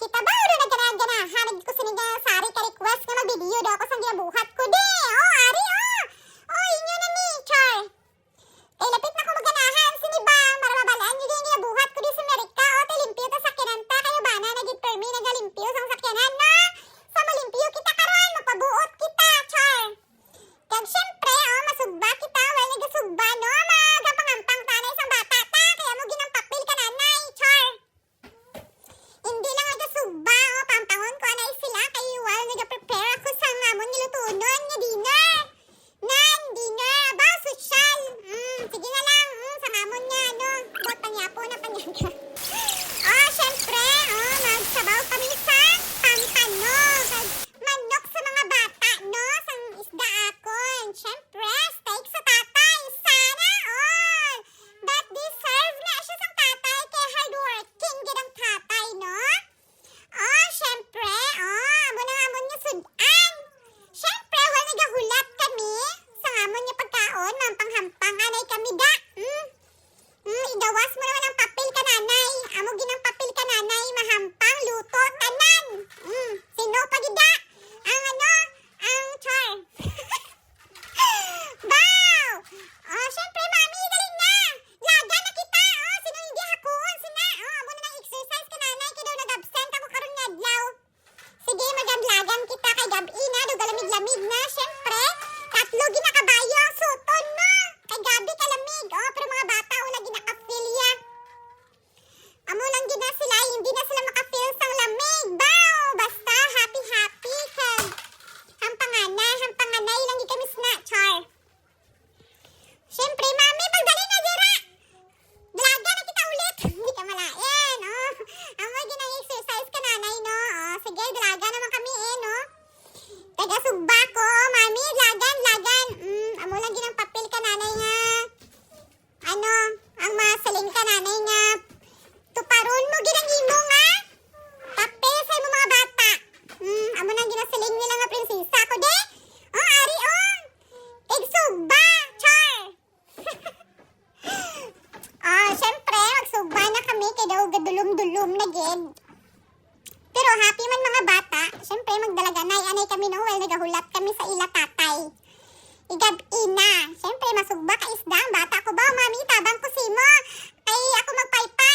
kita ba? Uro nagana-ganahan. Nagdi ko sinigang sari ka request nga mag-video daw ako sa ginabuhat ko. Di! Ari, inyo na ni, Char. Kay lapit na ko maganahan. Siniba, marababalaan nyo din yung ginabuhat ko di sa Amerika. Limpyo ta sakyanan ta. Kayo ba na nagit-permi nagalimpyo sa sakyanan na? Sa malimpyo kita karon, mapabuot kita, Char. Kag syempre, masugba kita. Well, nagasugba, no? Magapangampang tanay isang bata ta. Kaya mo ginang papel ka nanay, Char. Hindi lang nagasugba, pampangon ko anay sila. Kaya well, nagaprepare ako sa ngamon nilutunon nga dinner. Dinner, aba, social. Sige na lang, sa ngamon niya, bot panyapo na panyaga. Syempre, magsabaw kami sa pampanog. Manok sa mga bata, no? Sang isda akon. Syempre, steak sa tatay. Sana all. That deserve na siya sang tatay kay hardworking gidang tatay, no? Syempre, amo na ngamon niya sudan. Syempre, wala nagahulat kami. Sa ngamon niya pagkaon, mampang-hampang anay kami da. Igawas mo naman ang papel ka nanay. Amo ginang papel ka nanay, mahampang, luto, tanan. Sino pagida? Ang Char. Bow! Syempre, mami, galing na. Laga na kita. Sino hindi hakon? Sina? Amo na ng exercise ka nanay. Kaya daw nag-absent ako karon nga adlaw. Sige, magandlagan kita kay gabi na. Do galamig-lamig na. Syempre, tatlo ginakabayo ang suton mo. Kay gabi kalamig. Pero mga bata, wala ginaka-feel. Amo lang gina sila, hindi na sila maka-feel sang lamig. Bow! Basta happy-happy kag hampanganay lang di kami Char. Syempre, mami, pagdali na dira. Dalaga na kita ulit. Hindi ka malain. Amo gina-exercise ka nanay, no? Sige, dalaga naman kami, no? Taga-sugba ko, mami, lagan. Amo lang ginang papel ka nanay nga. Ang masaling ka nanay nga. Tuparon mo ginang imo nga. Papel sa imo mga bata. Amo nang ginasaling nila nga prinsesa ko de. Ari Tigsugba, Char. Syempre, magsugba na kami kay daw gadulom-dulom na gid. Pero happy man mga bata. Syempre, magdalaganay anay kami no, well nagahulat kami sa ila tatay. Igab-ina. Syempre, masugba ka isda ang bata ko ba, mami, tabang ko simo. Ay, ako magpaypay.